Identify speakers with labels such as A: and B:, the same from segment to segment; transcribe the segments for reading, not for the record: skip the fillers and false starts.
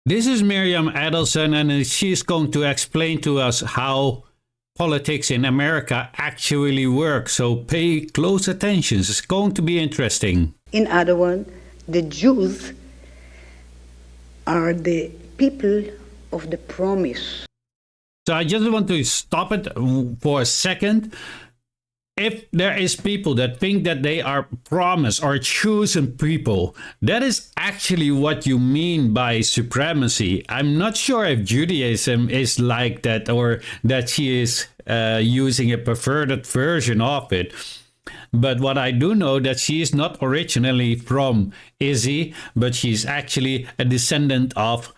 A: This is Miriam Adelson, and she's going to explain to us how politics in America actually works. So pay close attention. It's going to be interesting.
B: In other words, the Jews are the people of the promise.
A: So I just want to stop it for a second. If there is people that think that they are promised or chosen people, that is actually what you mean by supremacy. I'm not sure if Judaism is like that or that she is using a perverted version of it. But what I do know that she is not originally from Izzy, but she's actually a descendant of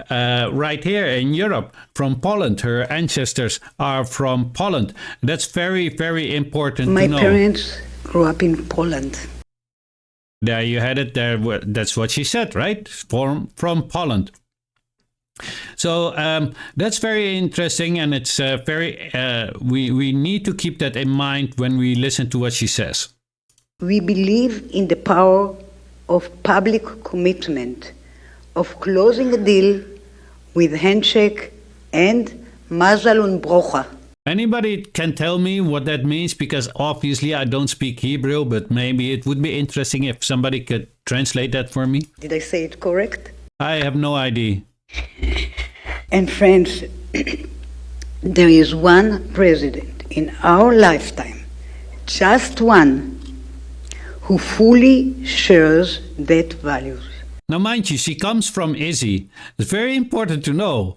A: right here in Europe, from Poland. Her ancestors are from Poland. That's very, very important to know.
B: My parents grew up in Poland.
A: There you had it. There, that's what she said, right? From Poland. So that's very interesting, and it's very. We need to keep that in mind when we listen to what she says.
B: We believe in the power of public commitment, of closing a deal with handshake and mazal und brocha.
A: Anybody can tell me what that means, because obviously I don't speak Hebrew, but maybe it would be interesting if somebody could translate that for me.
B: Did I say it correct?
A: I have no idea.
B: And friends, there is one president in our lifetime, just one, who fully shares that values.
A: Now, mind you, she comes from Izzy. It's very important to know.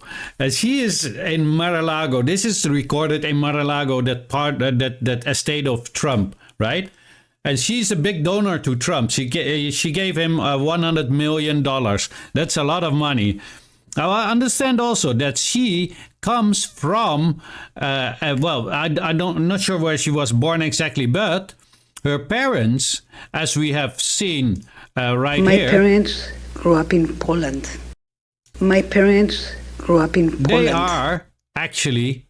A: She is in Mar-a-Lago. This is recorded in Mar-a-Lago, that estate of Trump, right? And she's a big donor to Trump. She gave him $100 million. That's a lot of money. Now, I understand also that she comes from, I'm not sure where she was born exactly, but her parents, as we have seen right
B: here.
A: My
B: parents grew up in Poland. My parents grew up in Poland.
A: They are actually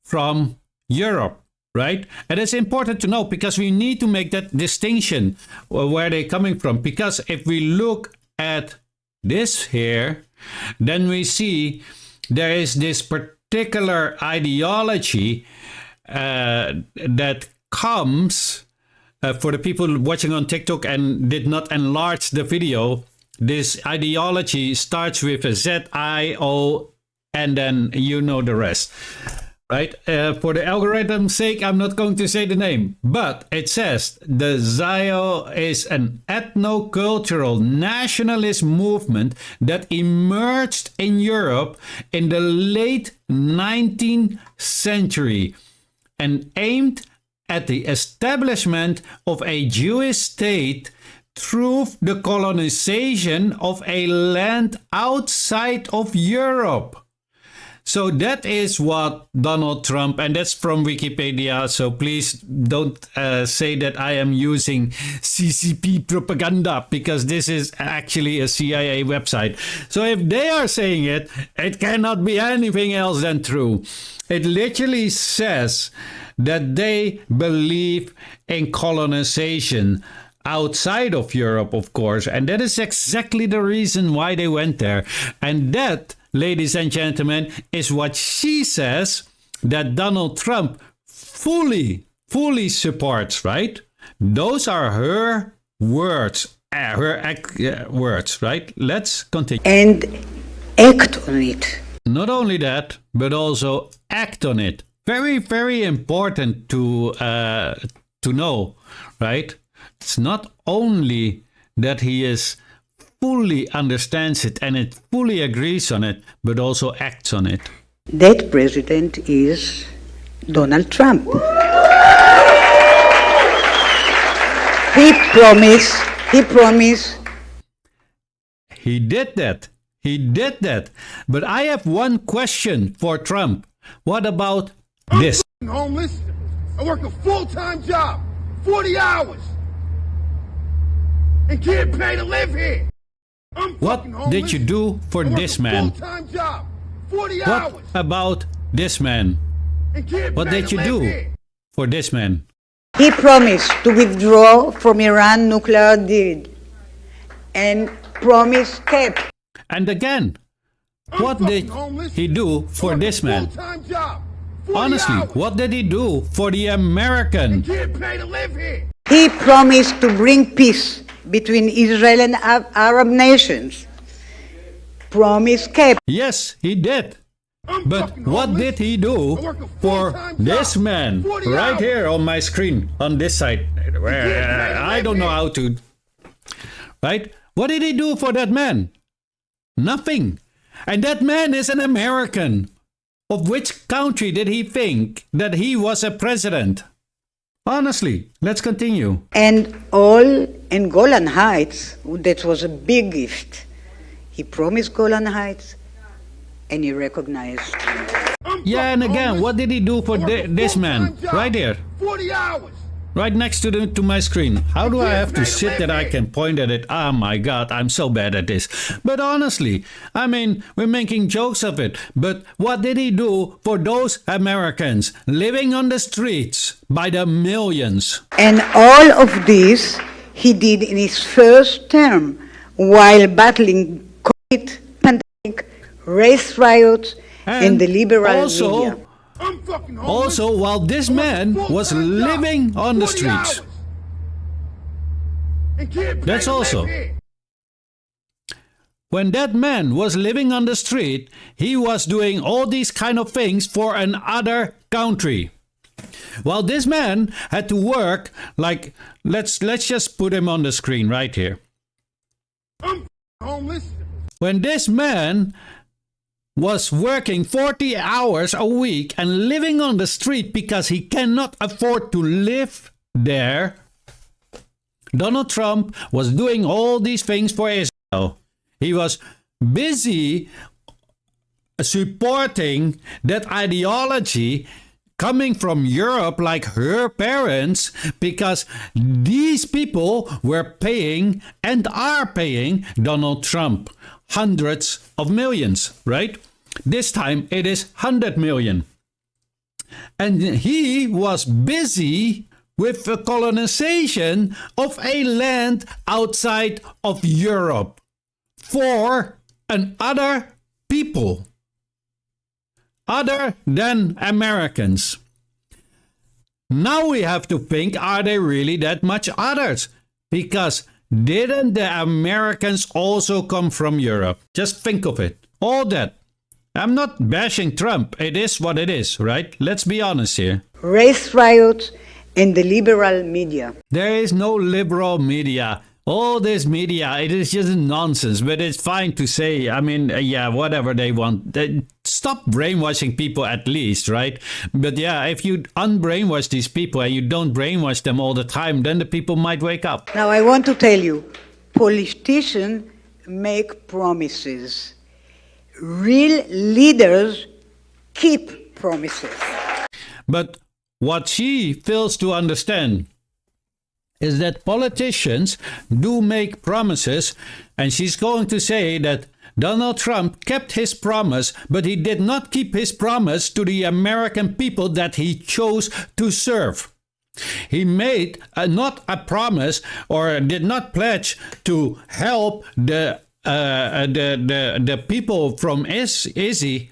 A: from Europe, right? And it's important to know, because we need to make that distinction where they're coming from. Because if we look at this here, then we see there is this particular ideology that comes for the people watching on TikTok and did not enlarge the video. This ideology starts with a Z-I-O, and then you know the rest, right? For the algorithm's sake, I'm not going to say the name, but it says the ZIO is an ethno-cultural nationalist movement that emerged in Europe in the late 19th century and aimed at the establishment of a Jewish state through the colonization of a land outside of Europe. So that is what Donald Trump, and that's from Wikipedia, so please don't say that I am using CCP propaganda, because this is actually a CIA website. So if they are saying it, it cannot be anything else than true. It literally says that they believe in colonization outside of Europe, of course, and that is exactly the reason why they went there. And that, ladies and gentlemen, is what she says that Donald Trump fully supports, right? Those are her words, words, right? Let's continue.
B: And act on it.
A: Not only that, but also act on it. Very, very important to know, right? It's not only that he fully understands it and it fully agrees on it, but also acts on it.
B: That president is Donald Trump. He promised.
A: He did that. But I have one question for Trump. What about this?
C: I'm homeless. I work a full-time job, 40 hours, and can't pay to live here.
A: What did you do for this man?
C: Job, 40
A: what
C: hours,
A: about this man? What did you do for this man?
B: He promised to withdraw from Iran nuclear deal and promise kept.
A: And again, What did he do for this man?
C: Full-time job. 40
A: Honestly,
C: hours.
A: what did he do for the American?
C: Can't pay to live here.
B: He promised to bring peace between Israel and Arab nations. Promise kept.
A: Yes, he did.
C: I'm
A: But
C: fucking
A: what
C: homeless.
A: did he do
C: I work a
A: for
C: full-time
A: this
C: job,
A: man
C: 40
A: right
C: hours.
A: here on my screen on this side? Where I don't know how to. Right? What did he do for that man? Nothing. And that man is an American. Of which country did he think that he was a president? Honestly, let's continue.
B: And all in Golan Heights, that was a big gift. He promised Golan Heights and he recognized.
A: Yeah, and again, what did he do for this man? Right there.
C: 40 hours.
A: Right next to my screen. How do I have to sit that I can point at it? Oh my god, I'm so bad at this. But honestly, I mean, we're making jokes of it. But what did he do for those Americans living on the streets by the millions?
B: And all of this he did in his first term while battling COVID pandemic, race riots, and the liberal media.
C: I'm fucking homeless.
A: Also, while this man was living on the streets. That's also. When that man was living on the street, he was doing all these kind of things for another country. While this man had to work like, let's just put him on the screen right here.
C: I'm homeless.
A: When this man was working 40 hours a week and living on the street because he cannot afford to live there, Donald Trump was doing all these things for Israel. He was busy supporting that ideology coming from Europe like her parents, because these people were paying and are paying Donald Trump hundreds of millions, right? This time it is 100 million. And he was busy with the colonization of a land outside of Europe for another people other than Americans. Now we have to think, are they really that much others? Because didn't the Americans also come from Europe? Just think of it. All that. I'm not bashing Trump. It is what it is, right? Let's be honest here.
B: Race riots and the liberal media.
A: There is no liberal media. All this media, it is just nonsense, but it's fine to say, I mean, yeah, whatever they want. Stop brainwashing people at least, right? But yeah, if you unbrainwash these people and you don't brainwash them all the time, then the people might wake up.
B: Now I want to tell you, politicians make promises. Real leaders keep promises.
A: But what she fails to understand is that politicians do make promises, and she's going to say that Donald Trump kept his promise, but he did not keep his promise to the American people that he chose to serve. He made not a promise or did not pledge to help the people from Izzy.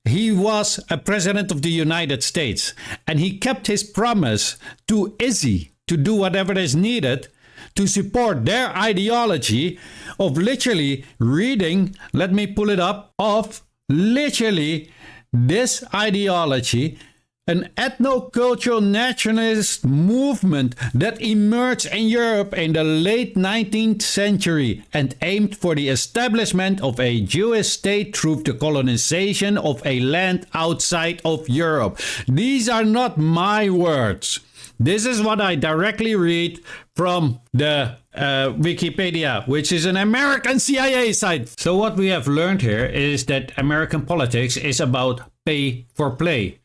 A: He was a president of the United States, and he kept his promise to Izzy to do whatever is needed to support their ideology of literally reading, let me pull it up, of literally this ideology, an ethno-cultural nationalist movement that emerged in Europe in the late 19th century and aimed for the establishment of a Jewish state through the colonization of a land outside of Europe. These are not my words. This is what I directly read from the Wikipedia, which is an American CIA site. So what we have learned here is that American politics is about pay for play.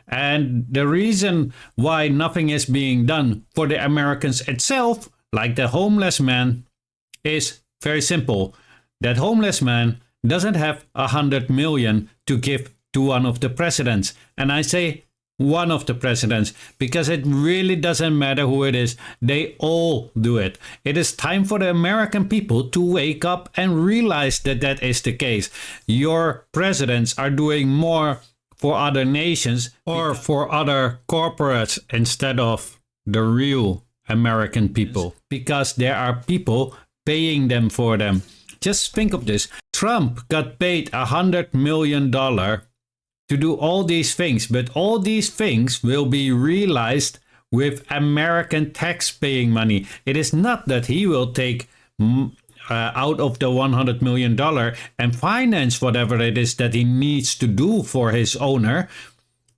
A: And the reason why nothing is being done for the Americans itself, like the homeless man, is very simple. That homeless man doesn't have 100 million to give to one of the presidents. And I say, one of the presidents, because it really doesn't matter who it is. They all do it. It is time for the American people to wake up and realize that that is the case. Your presidents are doing more for other nations or for other corporates instead of the real American people, because there are people paying them for them. Just think of this. Trump got paid $100 million to do all these things, but all these things will be realized with American tax-paying money. It is not that he will take out of the $100 million and finance whatever it is that he needs to do for his owner,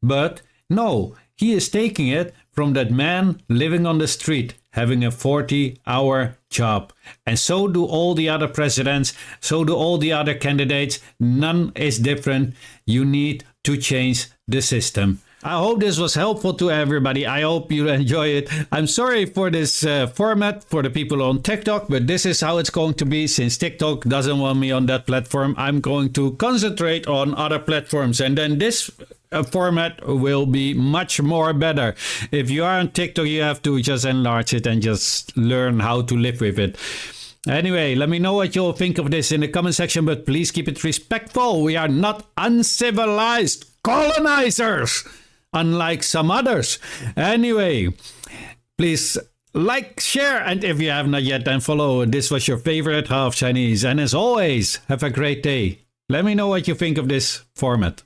A: but no, he is taking it from that man living on the street, having a 40-hour job. And so do all the other presidents, so do all the other candidates. None is different. You need to change the system. I hope this was helpful to everybody. I hope you enjoy it. I'm sorry for this format for the people on TikTok, but this is how it's going to be. Since TikTok doesn't want me on that platform, I'm going to concentrate on other platforms. And then this format will be much more better. If you are on TikTok, you have to just enlarge it and just learn how to live with it. Anyway, let me know what you'll think of this in the comment section, but please keep it respectful. We are not uncivilized colonizers, unlike some others. Anyway, please like, share, and if you have not yet, then follow. This was your favorite half Chinese. And as always, have a great day. Let me know what you think of this format.